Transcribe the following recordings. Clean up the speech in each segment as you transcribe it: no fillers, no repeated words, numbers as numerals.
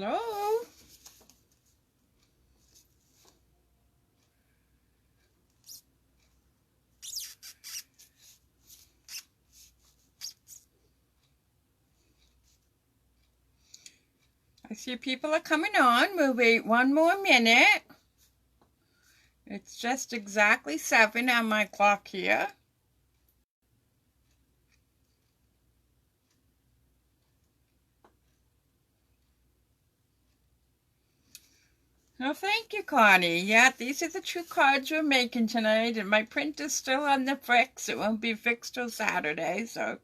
Hello? I see people are coming on. We'll wait one more minute. It's just exactly 7 on my clock here. Oh, thank you, Connie. Yeah, these are the 2 cards we're making tonight, and my print is still on the fix. It won't be fixed till Saturday, so.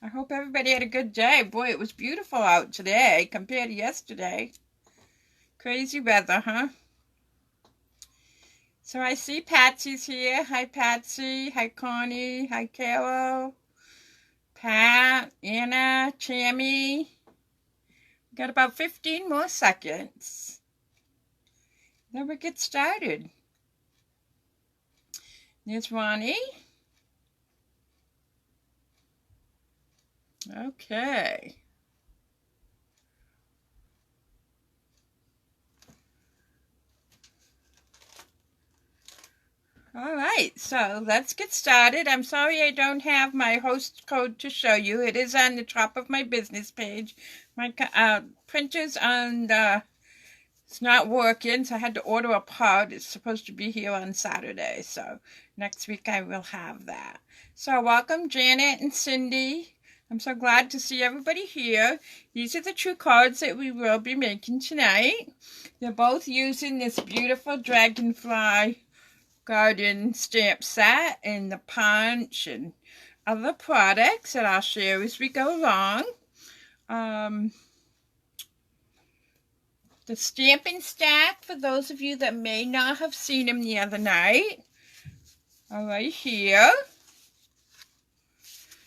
I hope everybody had a good day. Boy, it was beautiful out today compared to yesterday. Crazy weather, huh? So I see Patsy's here. Hi, Patsy. Hi, Connie. Hi, Carol. Pat, Anna, Tammy. We got about 15 more seconds. Then we get started. There's Ronnie. Okay. All right, so let's get started. I'm sorry I don't have my host code to show you. It is on the top of my business page. My printer's on the, it's not working, so I had to order a pod. It's supposed to be here on Saturday, so next week I will have that. So welcome, Janet and Cindy. I'm so glad to see everybody here. These are the 2 cards that we will be making tonight. They're both using this beautiful Dragonfly garden stamp set and the punch and other products that I'll share as we go along. The stamping stack, for those of you that may not have seen them the other night, are right here.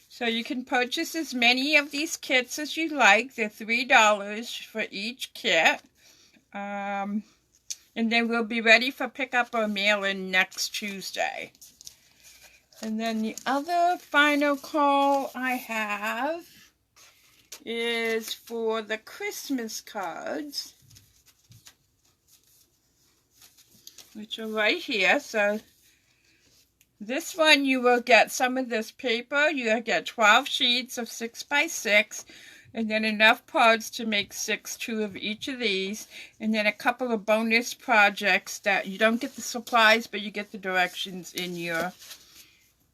So you can purchase as many of these kits as you like. They're $3 for each kit. And they will be ready for pickup or mail-in next Tuesday. And then the other final call I have is for the Christmas cards, which are right here. So this one, you will get some of this paper. You'll get 12 sheets of 6 by 6. And then enough pods to make 2 of each of these. And then a couple of bonus projects that you don't get the supplies, but you get the directions with your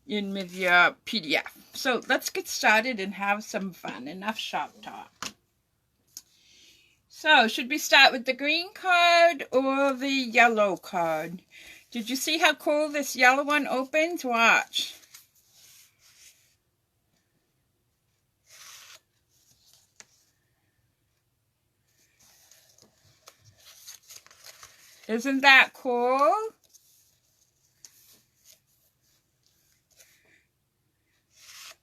PDF. So let's get started and have some fun. Enough shop talk. So should we start with the green card or the yellow card? Did you see how cool this yellow one opens? Watch. Isn't that cool?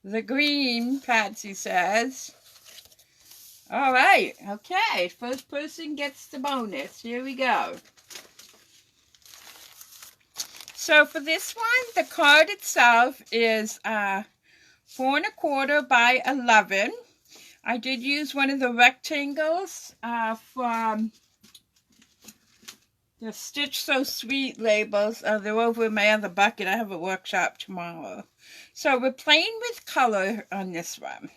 The green, Patsy says. All right, okay. First person gets the bonus. Here we go. So for this one, the card itself is 4 1/4 by 11. I did use one of the rectangles from the Stitch So Sweet labels. They're over in my other bucket. I have a workshop tomorrow. So we're playing with color on this one.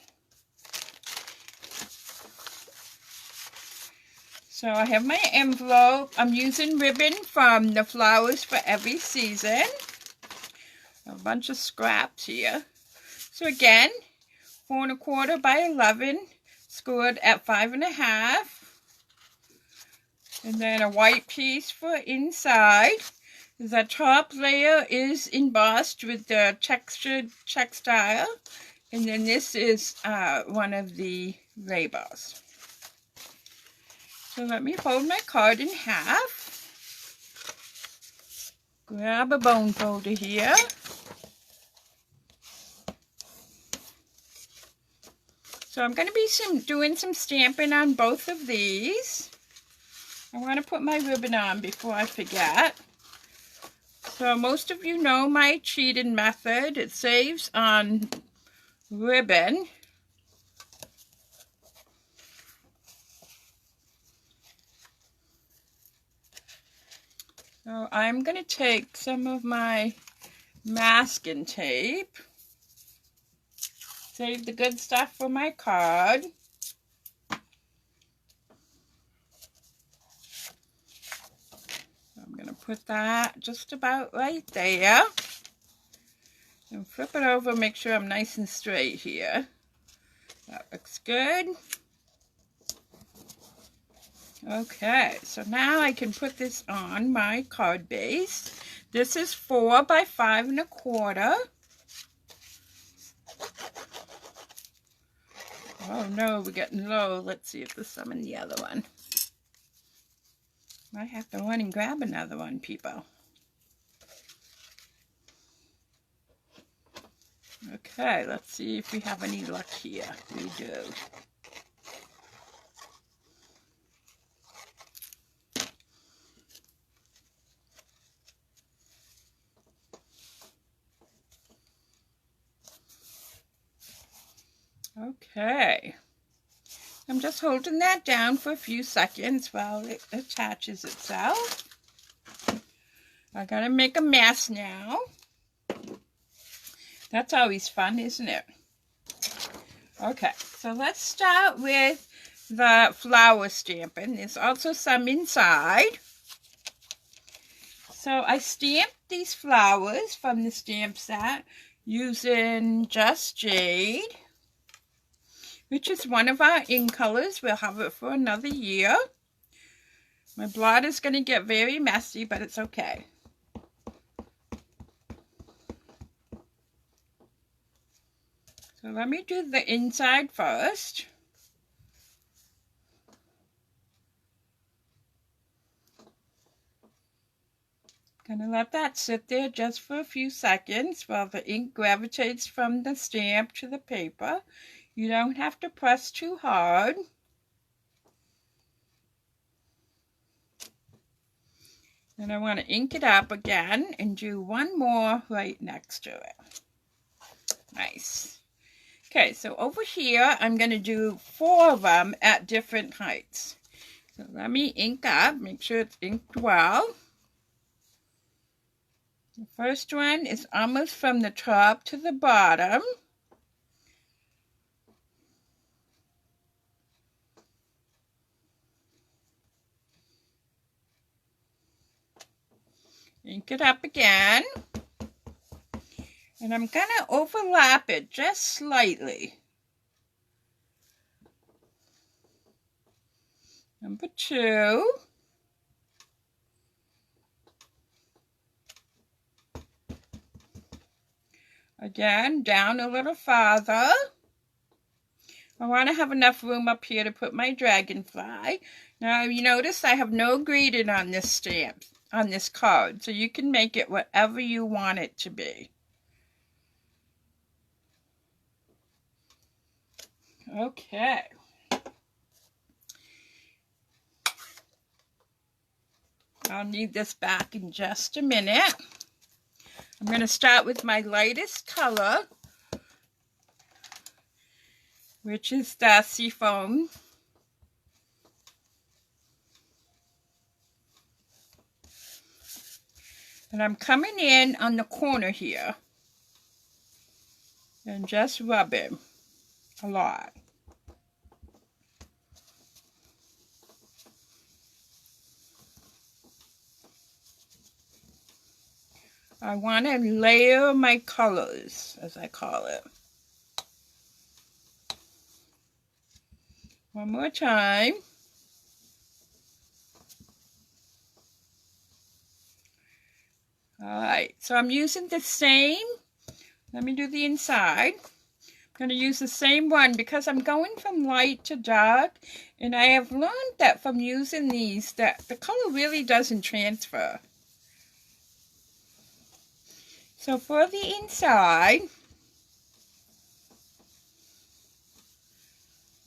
So I have my envelope. I'm using ribbon from the Flowers for Every Season. A bunch of scraps here. So again, 4 1/4 by 11, scored at 5 1/2. And then a white piece for inside. The top layer is embossed with the textured textile. And then this is one of the labels. So let me fold my card in half. Grab a bone folder here. So I'm going to be doing some stamping on both of these. I want to put my ribbon on before I forget. So most of you know my cheating method. It saves on ribbon. So I'm going to take some of my masking tape, save the good stuff for my card. I'm going to put that just about right there. And flip it over, make sure I'm nice and straight here. That looks good. Okay, so now I can put this on my card base. This is 4 by 5 1/4. Oh no, we're getting low. Let's see if there's some in the other one. I have to run and grab another one, people. Okay, let's see if we have any luck here. We do. Okay. I'm just holding that down for a few seconds while it attaches itself. I gotta make a mess now. That's always fun, isn't it? Okay, so let's start with the flower stamping. There's also some inside. So I stamped these flowers from the stamp set using Just Jade, which is one of our ink colors. We'll have it for another year. My blot is going to get very messy, but it's okay. So let me do the inside first. Gonna let that sit there just for a few seconds while the ink gravitates from the stamp to the paper. You don't have to press too hard. Then I want to ink it up again and do one more right next to it. Nice. Okay, so over here, I'm going to do 4 of them at different heights. So let me ink up, make sure it's inked well. The first one is almost from the top to the bottom. Ink it up again. And I'm going to overlap it just slightly. Number 2. Again, down a little farther. I want to have enough room up here to put my dragonfly. Now, you notice I have no grading on this stamp, on this card, so you can make it whatever you want it to be. Okay. I'll need this back in just a minute. I'm going to start with my lightest color, which is the Seafoam. And I'm coming in on the corner here and just rubbing a lot. I want to layer my colors, as I call it. One more time. Alright, so I'm using the same, let me do the inside. I'm going to use the same one because I'm going from light to dark, and I have learned that from using these that the color really doesn't transfer. So for the inside,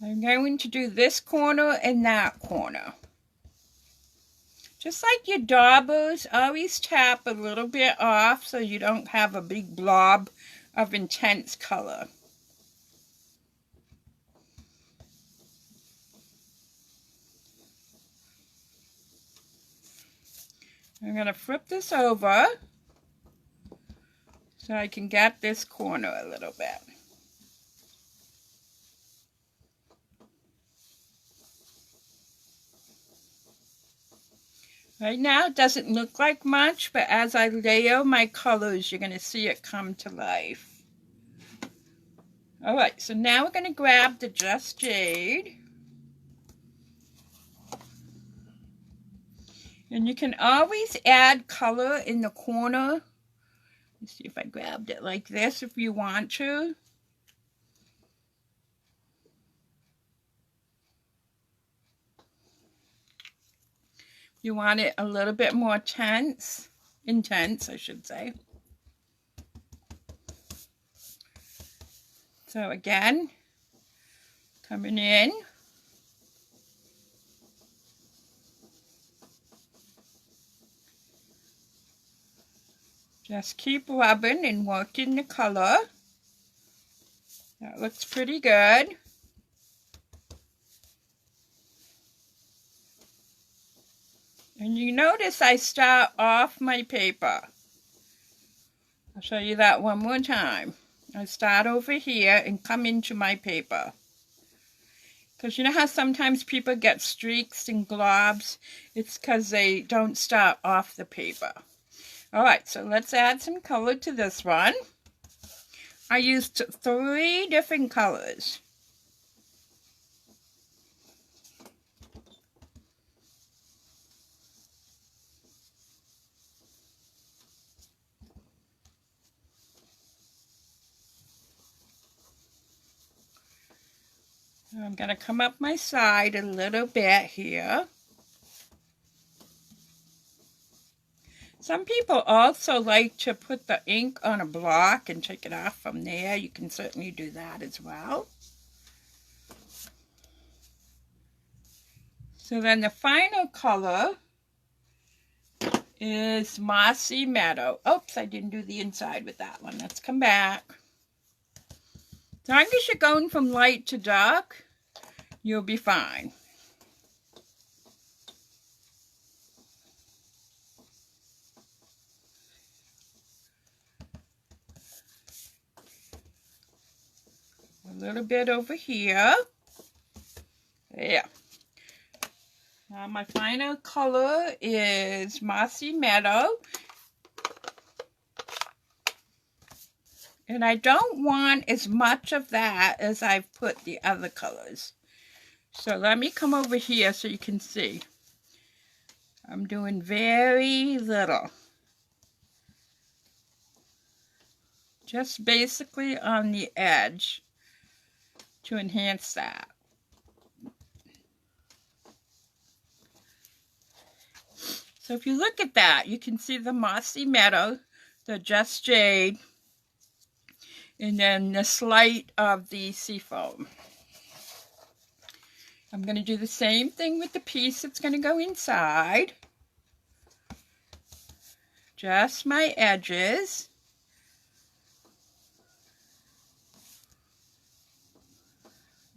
I'm going to do this corner and that corner. Just like your daubers, always tap a little bit off so you don't have a big blob of intense color. I'm going to flip this over so I can get this corner a little bit. Right now it doesn't look like much, but as I layer my colors, you're going to see it come to life. Alright, so now we're going to grab the Just Jade. And you can always add color in the corner. Let's see if I grabbed it like this if you want to. You want it a little bit more intense, I should say. So again, coming in. Just keep rubbing and working the color. That looks pretty good. And you notice I start off my paper. I'll show you that one more time. I start over here and come into my paper. Because you know how sometimes people get streaks and globs? It's because they don't start off the paper. Alright, so let's add some color to this one. I used 3 different colors. I'm going to come up my side a little bit here. Some people also like to put the ink on a block and take it off from there. You can certainly do that as well. So then the final color is Mossy Meadow. Oops, I didn't do the inside with that one. Let's come back. As long as you're going from light to dark, you'll be fine. A little bit over here. There. Now my final color is Mossy Meadow. And I don't want as much of that as I've put the other colors. So let me come over here so you can see. I'm doing very little. Just basically on the edge to enhance that. So if you look at that, you can see the Mossy Meadow, the Just Jade, and then the slight of the seafoam. I'm going to do the same thing with the piece that's going to go inside. Just my edges.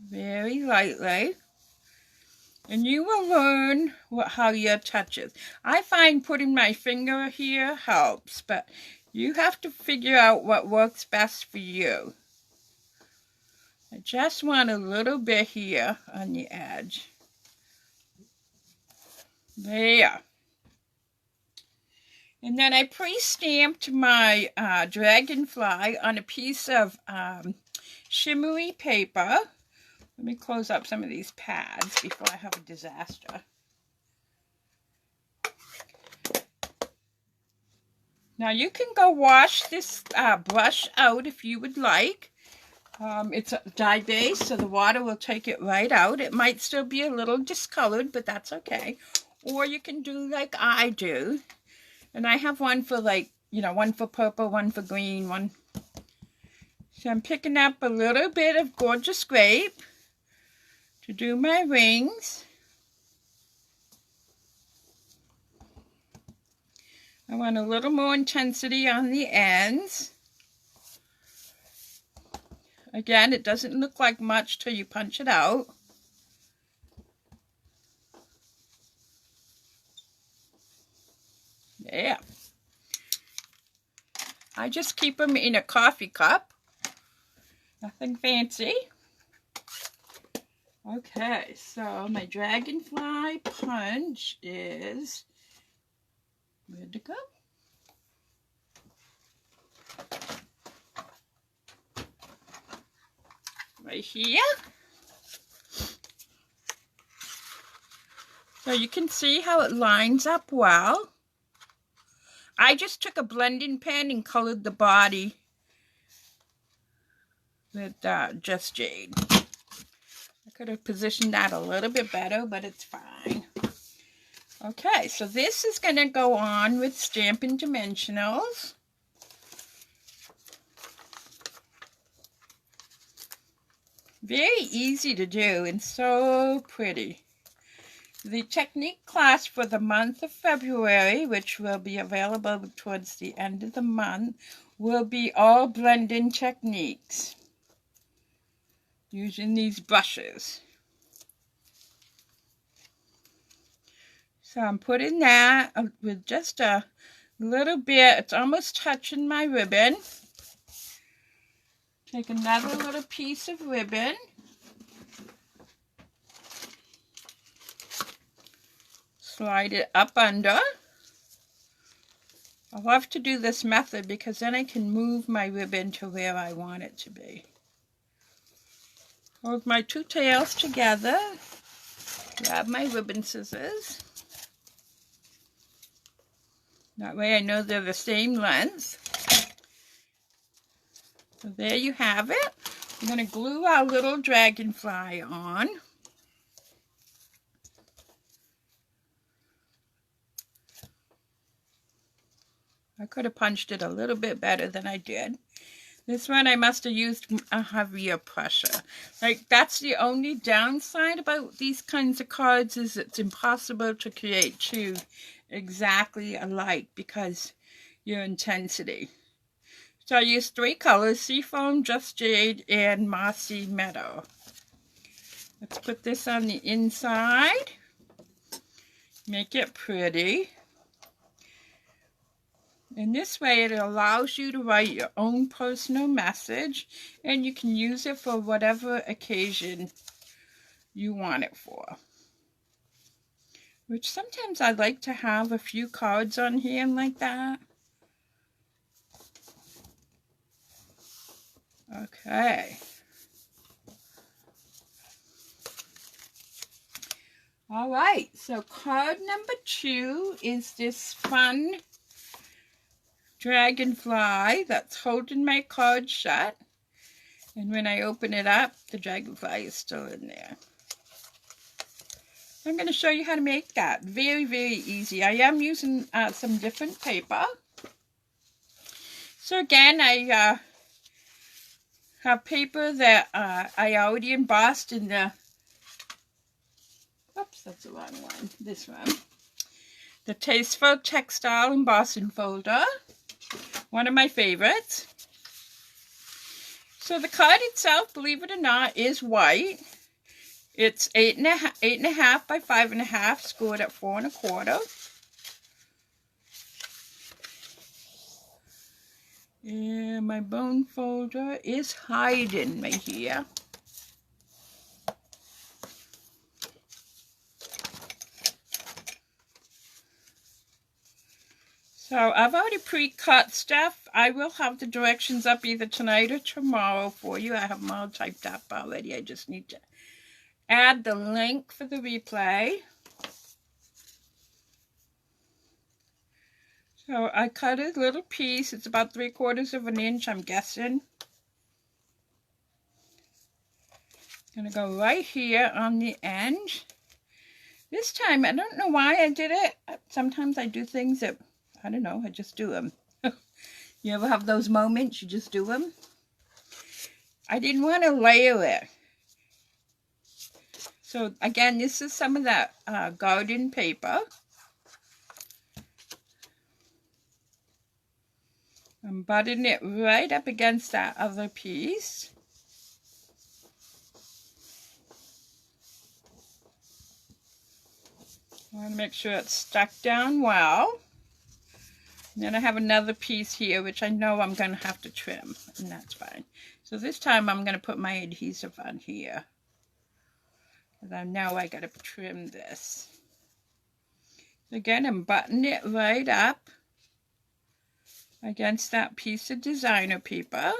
Very lightly. And you will learn how your touches. I find putting my finger here helps, but you have to figure out what works best for you. I just want a little bit here on the edge. There. And then I pre-stamped my Dragonfly on a piece of shimmery paper. Let me close up some of these pads before I have a disaster. Now you can go wash this brush out if you would like. It's a dye base, so the water will take it right out. It might still be a little discolored, but that's okay. Or you can do like I do. And I have one for like, you know, one for purple, one for green, one. So I'm picking up a little bit of Gorgeous Grape to do my rings. I want a little more intensity on the ends. Again, it doesn't look like much till you punch it out. Yeah. I just keep them in a coffee cup. Nothing fancy. Okay, so my Dragonfly punch is, where'd it go? Right here. So you can see how it lines up well. I just took a blending pen and colored the body with Just Jade. I could have positioned that a little bit better, but it's fine. Okay, so this is going to go on with Stampin' Dimensionals. Very easy to do and so pretty. The technique class for the month of February, which will be available towards the end of the month, will be all blending techniques using these brushes. So I'm putting that with just a little bit, it's almost touching my ribbon. Take another little piece of ribbon. Slide it up under. I love to do this method because then I can move my ribbon to where I want it to be. Hold my two tails together. Grab my ribbon scissors. That way I know they're the same length. So there you have it. I'm going to glue our little dragonfly on. I could have punched it a little bit better than I did. This one I must have used a heavier pressure. Like, that's the only downside about these kinds of cards, is it's impossible to create two exactly alike because your intensity. So I used 3 colors: Seafoam, Just Jade, and Mossy Meadow. Let's put this on the inside. Make it pretty. And this way it allows you to write your own personal message, and you can use it for whatever occasion you want it for. Which sometimes I like to have a few cards on hand like that. Okay. All right, so card number 2 is this fun dragonfly that's holding my card shut. And when I open it up, the dragonfly is still in there. I'm going to show you how to make that. Very, very easy. I am using some different paper. So again, I have paper that I already embossed in the, oops, that's the wrong one, this one. The Tasteful Textile embossing folder. One of my favorites. So the card itself, believe it or not, is white. It's 8.5 by 5.5, scored at 4 1/4. And my bone folder is hiding right here. So I've already pre-cut stuff. I will have the directions up either tonight or tomorrow for you. I have them all typed up already. I just need to add the link for the replay. So I cut a little piece. It's about 3/4 of an inch, I'm guessing. Gonna go right here on the end. This time, I don't know why I did it. Sometimes I do things that, I don't know, I just do them. You ever have those moments, you just do them? I didn't want to layer it. So again, this is some of that garden paper. I'm buttoning it right up against that other piece. I want to make sure it's stuck down well. And then I have another piece here, which I know I'm going to have to trim, and that's fine. So this time I'm going to put my adhesive on here. Because I know I got to trim this. Again, I'm buttoning it right up against that piece of designer paper.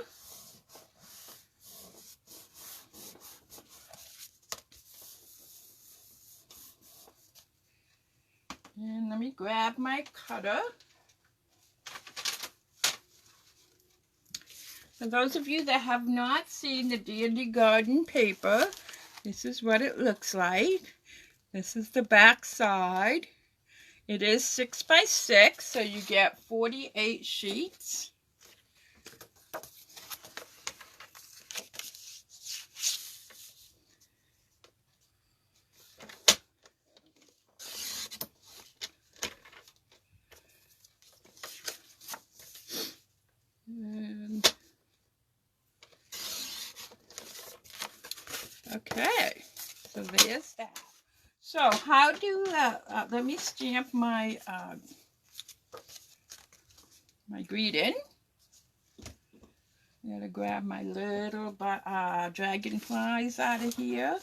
And let me grab my cutter. For those of you that have not seen the Dandy Garden paper, this is what it looks like. This is the back side. It is 6 by 6, so you get 48 sheets. And okay, so there's that. So how do, let me stamp my, my greeting. I'm going to grab my little dragonflies out of here.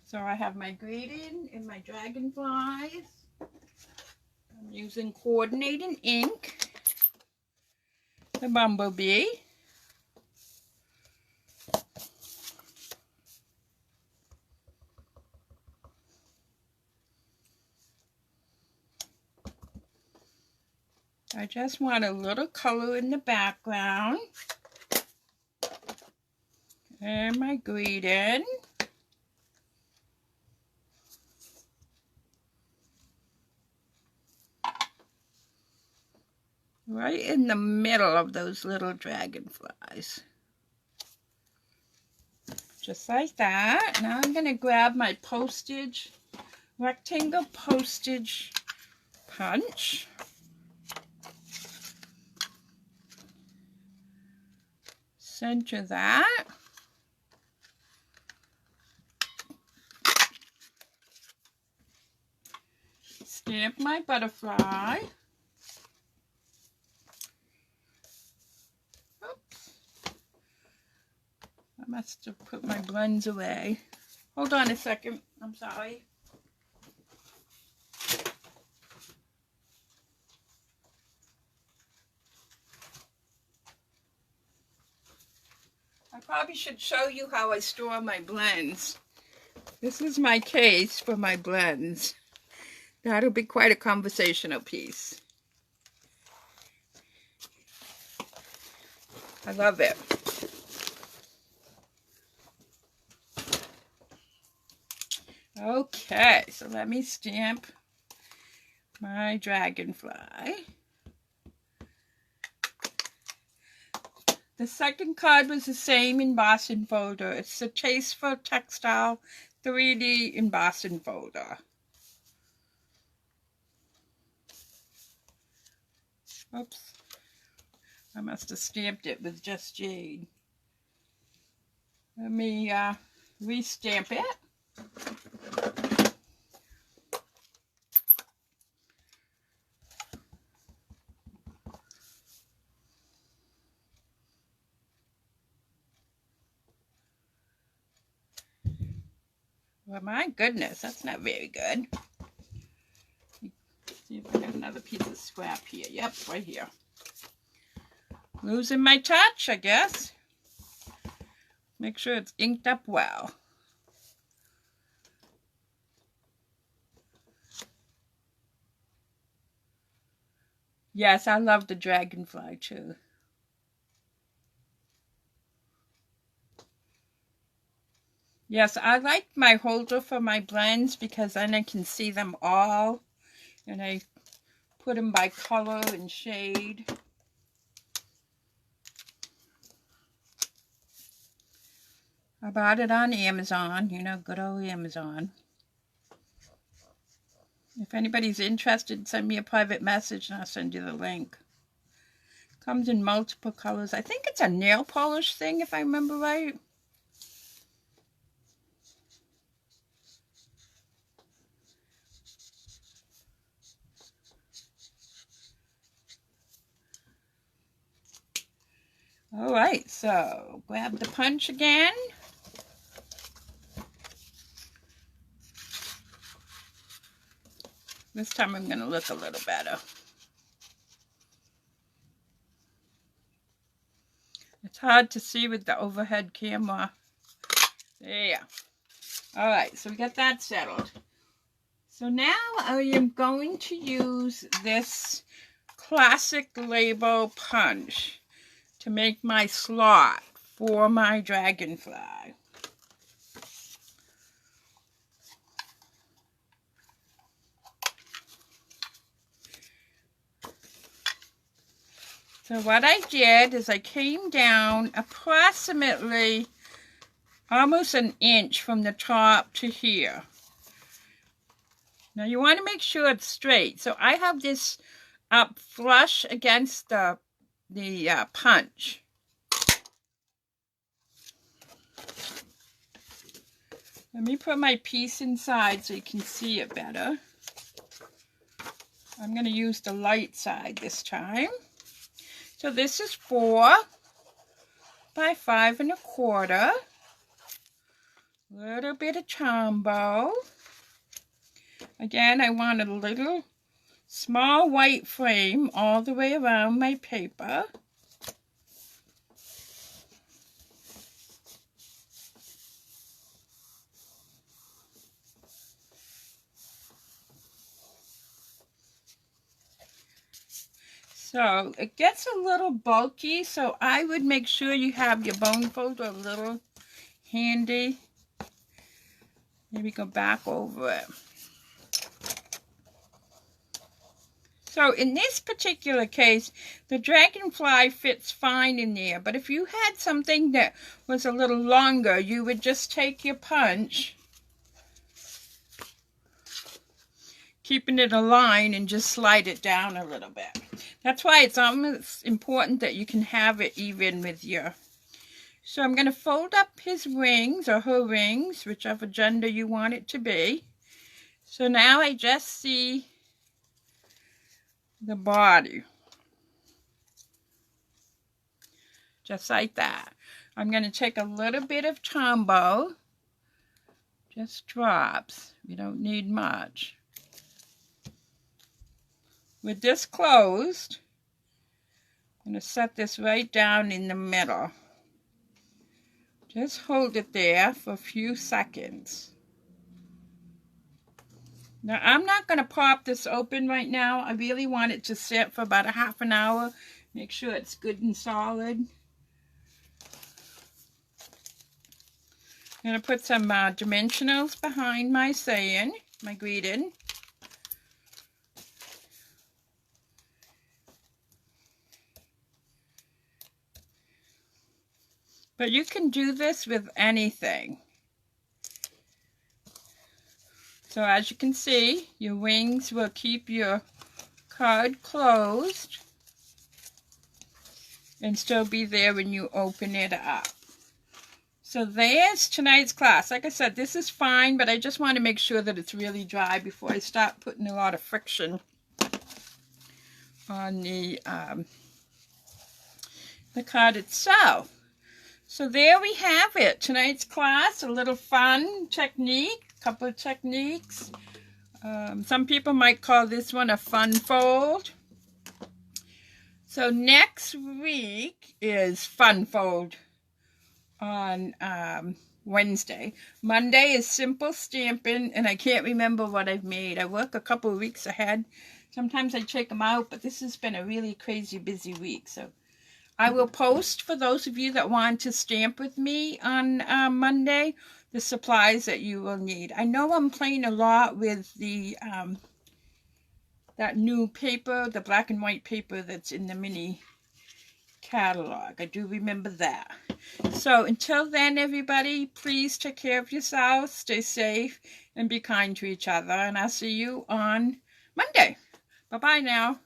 So I have my greeting and my dragonflies. I'm using coordinating ink, the bumblebee. I just want a little color in the background. And my greeting. Right in the middle of those little dragonflies. Just like that. Now I'm going to grab my postage, rectangle postage punch. Center that. Stamp my butterfly. Oops. I must have put my blends away. Hold on a second. I'm sorry. I probably should show you how I store my blends. This is my case for my blends. That'll be quite a conversational piece. I love it. Okay, so let me stamp my dragonfly. The second card was the same embossing folder. It's the Tasteful Textile 3D embossing folder. Oops. I must have stamped it with Just Jade. Let me re-stamp it. Well, my goodness, that's not very good. See if I have another piece of scrap here. Yep, right here. Losing my touch, I guess. Make sure it's inked up well. Yes, I love the dragonfly too. Yes, I like my holder for my blends because then I can see them all. And I put them by color and shade. I bought it on Amazon, you know, good old Amazon. If anybody's interested, send me a private message and I'll send you the link. Comes in multiple colors. I think it's a nail polish thing, if I remember right. All right, so grab the punch again. This time I'm going to look a little better. It's hard to see with the overhead camera. There. All right, so we got that settled. So now I am going to use this classic label punch to make my slot for my dragonfly. So what I did is I came down approximately almost an inch from the top to here. Now you want to make sure it's straight. So I have this up flush against the punch. Let me put my piece inside so you can see it better. I'm going to use the light side this time. So this is 4 by 5 1/4. Little bit of Tombow. Again, I want a little small white frame all the way around my paper. So it gets a little bulky, so I would make sure you have your bone folder a little handy. Maybe go back over it. So in this particular case, the dragonfly fits fine in there, but if you had something that was a little longer, you would just take your punch, keeping it aligned, and just slide it down a little bit. That's why it's almost important that you can have it even with your... So I'm going to fold up his wings, or her wings, whichever gender you want it to be. So now I just see the body. Just like that. I'm going to take a little bit of Tombow. Just drops. You don't need much. With this closed, I'm going to set this right down in the middle. Just hold it there for a few seconds. Now, I'm not going to pop this open right now. I really want it to sit for about a half an hour. Make sure it's good and solid. I'm going to put some dimensionals behind my saying, my greeting. But you can do this with anything. So as you can see, your wings will keep your card closed and still be there when you open it up. So there's tonight's class. Like I said, this is fine, but I just want to make sure that it's really dry before I start putting a lot of friction on the card itself. So there we have it. Tonight's class, a little fun technique, a couple of techniques. Some people might call this one a fun fold. So next week is fun fold on Wednesday. Monday is simple stamping, and I can't remember what I've made. I work a couple of weeks ahead. Sometimes I check them out, but this has been a really crazy busy week. So I will post, for those of you that want to stamp with me on Monday, the supplies that you will need. I know I'm playing a lot with the that new paper, the black and white paper that's in the mini catalog. I do remember that. So until then, everybody, please take care of yourselves, stay safe, and be kind to each other. And I'll see you on Monday. Bye-bye now.